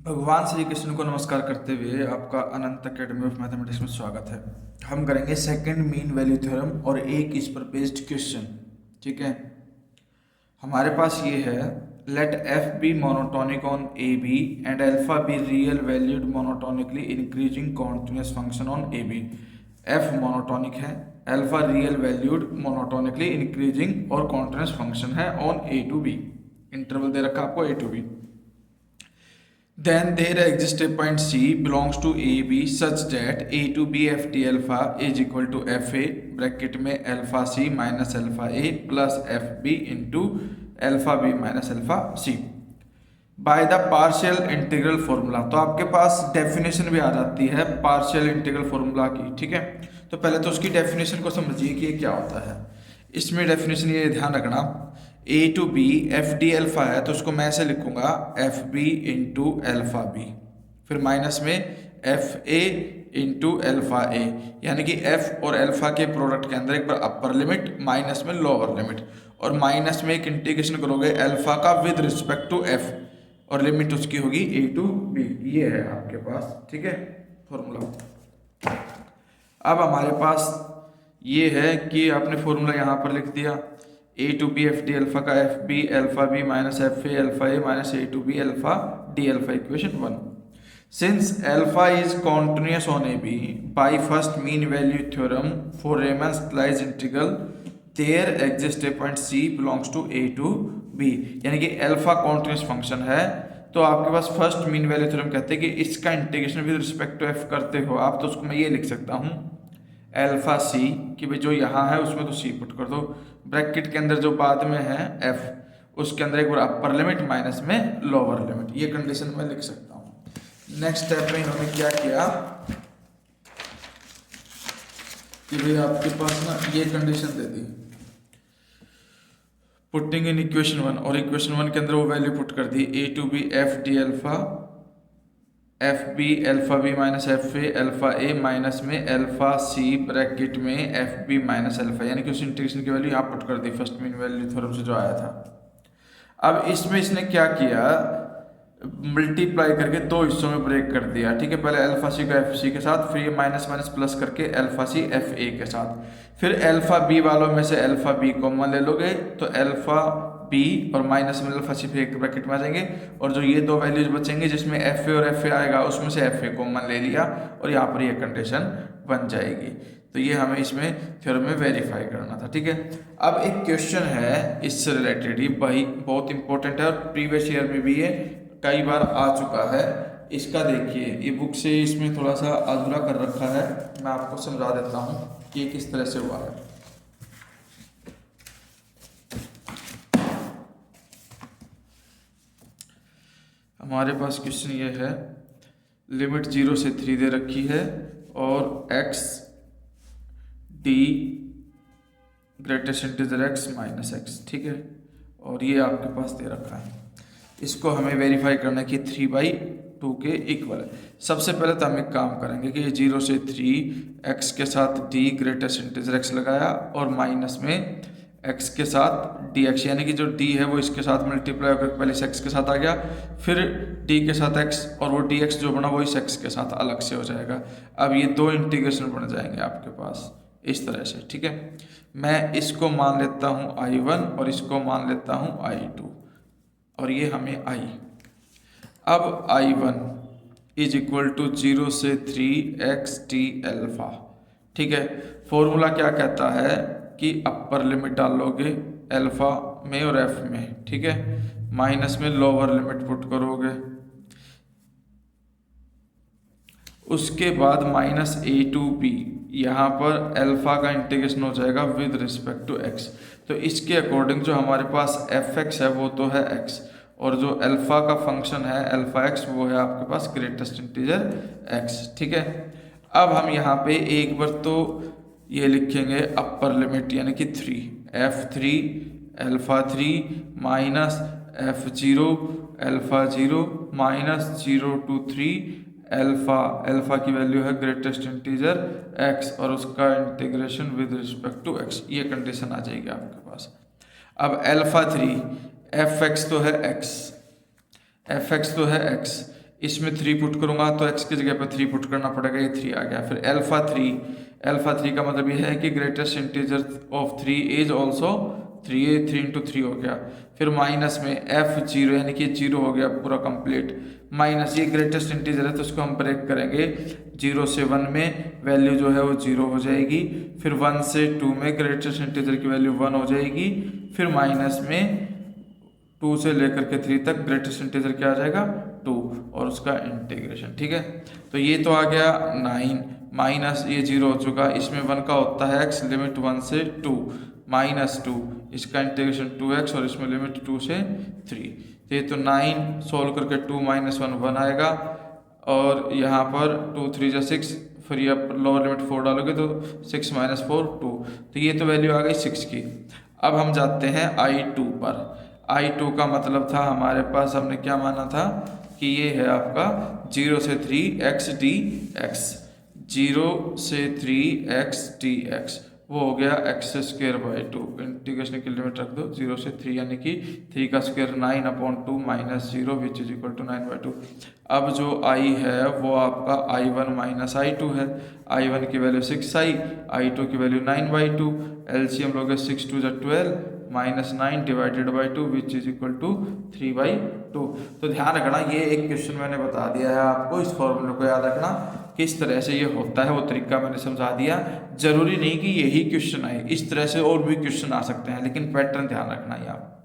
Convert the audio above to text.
भगवान श्री कृष्ण को नमस्कार करते हुए आपका अनंत अकेडमी ऑफ मैथमेटिक्स में स्वागत है। हम करेंगे सेकंड मीन वैल्यू थ्योरम और एक इस पर बेस्ड क्वेश्चन। ठीक है, हमारे पास ये है, let F be monotonic on A B and alpha be real valued monotonically increasing continuous function on A B. F monotonic है, alpha real valued monotonically increasing और कॉन्टिन्यूस फंक्शन है on A to B. Interval दे रखा आपको A to B. Then there exists a point C belongs to AB such that A to B FT alpha is equal to FA bracket में alpha C minus alpha A plus FB into alpha B minus alpha C by the partial integral formula. तो आपके पास definition भी आ जाती है partial integral formula की। ठीक है, तो पहले तो उसकी डेफिनेशन को समझिए कि ये क्या होता है। इसमें डेफिनेशन ये ध्यान रखना, A to B F D alpha है तो उसको मैं ऐसे लिखूंगा F B into alpha B, फिर माइनस में F A into alpha A, यानी कि एफ और अल्फा के प्रोडक्ट के अंदर एक बार अपर लिमिट माइनस में लोअर लिमिट, और माइनस में एक इंटीग्रेशन करोगे अल्फा का विद रिस्पेक्ट टू एफ और लिमिट उसकी होगी ए टू बी। ये है आपके पास, ठीक है, फॉर्मूला। अब हमारे पास ये है कि आपने फॉर्मूला यहाँ पर लिख दिया, A to B F D alpha का F B minus F A alpha A minus A to B alpha D alpha, equation 1। Since alpha is continuous on A B by first mean value theorem for Riemann Stieltjes integral there exist a point C belongs to A to B, यानी कि alpha continuous function है तो आपके पास first mean value theorem कहते हैं कि इसका integration with respect to F करते हो आप, तो उसको मैं ये लिख सकता हूँ अल्फा सी कि भाई जो यहाँ है उसमें तो सी पुट कर दो, ब्रैकेट के अंदर जो बाद में है एफ उसके अंदर एक बार अपर लिमिट माइनस में लोअर लिमिट, ये कंडीशन में लिख सकता हूँ। नेक्स्ट स्टेप में इन्होंने क्या किया कि भाई आपके पास ना ये condition they the, putting in equation 1, और इक्वेशन 1 के अंदर वो वैल्यू पुट कर दी A to B F D alpha F B alpha B minus F A alpha A minus में अल्फा सी ब्रैकेट में एफ बी माइनस अल्फा, यानी कि उस इंटीग्रेशन की वैल्यू यहाँ पुट कर दी फर्स्ट मीन वैल्यू थ्योरम से जो आया था। अब इसमें इसने क्या किया, मल्टीप्लाई करके दो हिस्सों में ब्रेक कर दिया। ठीक है, पहले अल्फा सी को एफ सी के साथ, फिर ये माइनस माइनस प्लस करके अल्फा सी एफ ए के साथ, फिर अल्फा बी वालों में से अल्फा बी कॉमन ले लोगे तो अल्फा बी और माइनस में अल्फा सी एक ब्रैकेट में आ जाएंगे, और जो ये दो वैल्यूज बचेंगे जिसमें एफ ए और एफ ए आएगा उसमें से एफ ए कॉमन ले लिया और यहाँ पर ये कंडीशन बन जाएगी। तो ये हमें इसमें थ्योरम में वेरीफाई करना था। ठीक है, अब एक क्वेश्चन है इससे रिलेटेड, ये भाई बहुत इंपॉर्टेंट है और प्रीवियस ईयर में भी ये कई बार आ चुका है। इसका देखिए, ये बुक से इसमें थोड़ा सा अधूरा कर रखा है, मैं आपको समझा देता हूँ कि ये किस तरह से हुआ है। हमारे पास क्वेश्चन ये है, लिमिट 0 से 3 दे रखी है और x D greatest integer x minus x, ठीक है, और ये आपके पास दे रखा है। इसको हमें वेरीफाई करना है कि 3/2 के इक्वल है। सबसे पहले तो हम एक काम करेंगे कि 0 से 3 एक्स के साथ डी ग्रेटेस्ट इंटीजर एक्स लगाया और माइनस में एक्स के साथ डी एक्स, यानी कि जो डी है वो इसके साथ मल्टीप्लाई होकर पहले इस एक्स के साथ आ गया, फिर डी के साथ एक्स, और वो डी एक्स जो बना वो इस एक्स के साथ अलग से हो जाएगा। अब ये दो इंटीग्रेशन बन जाएंगे आपके पास इस तरह से। ठीक है, मैं इसको मान लेता हूँ I1 और इसको मान लेता हूँ I2, और ये हमें आई। अब I1 इज इक्वल टू 0 से 3 एक्स टी अल्फा। ठीक है, फॉर्मूला क्या कहता है कि अपर लिमिट डालोगे अल्फा में और एफ में, ठीक है, माइनस में लोअर लिमिट पुट करोगे, उसके बाद माइनस ए टू बी, यहाँ पर अल्फा का इंटीग्रेशन हो जाएगा विद रिस्पेक्ट टू एक्स। तो इसके अकॉर्डिंग जो हमारे पास एफ एक्स है वो तो है एक्स, और जो अल्फा का फंक्शन है अल्फा एक्स वो है आपके पास ग्रेटेस्ट इंटीजर एक्स। ठीक है, अब हम यहाँ पे एक बार तो ये लिखेंगे अपर लिमिट यानी कि 3 f3 alpha 3 minus f0 alpha 0 minus 0 to 3 alpha की वैल्यू है ग्रेटेस्ट इंटीजर x और उसका integration with respect to x, ये कंडीशन आ जाएगी आपके पास। अब अल्फा 3 एफ एक्स तो है x, इसमें 3 पुट करूँगा तो x की जगह पर 3 पुट करना पड़ेगा, ये 3 आ गया। फिर अल्फा 3 का मतलब ये है कि greatest integer of 3 is also 3, ये 3 इंटू 3 हो गया। फिर माइनस में f0 यानी कि 0 हो गया पूरा कंप्लीट, माइनस ये ग्रेटेस्ट इंटीजर है तो इसको हम ब्रेक करेंगे, 0 से 1 में वैल्यू जो है वो 0 हो जाएगी। फिर 1 से 2 में ग्रेटेस्ट इंटीजर की वैल्यू 1 हो जाएगी। फिर माइनस में 2 से लेकर के 3 तक ग्रेटेस्ट इंटीजर क्या आ जाएगा 2 और उसका इंटीग्रेशन। ठीक है, तो ये तो आ गया 9 माइनस ये 0 हो चुका, इसमें 1 का होता है x लिमिट 1 से 2 माइनस 2, इसका इंटीग्रेशन 2x और इसमें लिमिट 2 से 3। तो ये तो 9 सोल्व करके 2 माइनस 1 1 आएगा और यहाँ पर 2 3 जा 6, फिर ये लोअर लिमिट 4 डालोगे तो 6 माइनस 4 2, तो ये तो वैल्यू आ गई 6 की। अब हम जाते हैं I2 पर। I2 का मतलब था हमारे पास, हमने क्या माना था कि ये है आपका 0 से 3x dx, 0 से 3x dx, वो हो गया x² 2, इंटीग्रेशन की लिमिट रख दो 0 से 3 यानी कि 3 का square 9/2 minus 0 which is equal to 9/2। अब जो I है वो आपका I1 माइनस I2 है, I1 की वैल्यू 6i, I2 की वैल्यू 9/2, एलसीएम लोगे 6 2 12 minus 9 divided by 2 which is equal to 3/2। तो ध्यान रखना ये एक क्वेश्चन मैंने बता दिया है आपको, इस फॉर्मूले को याद रखना किस तरह से ये होता है, वो तरीका मैंने समझा दिया। जरूरी नहीं कि यही क्वेश्चन आए, इस तरह से और भी क्वेश्चन आ सकते हैं, लेकिन पैटर्न ध्यान रखना है आप।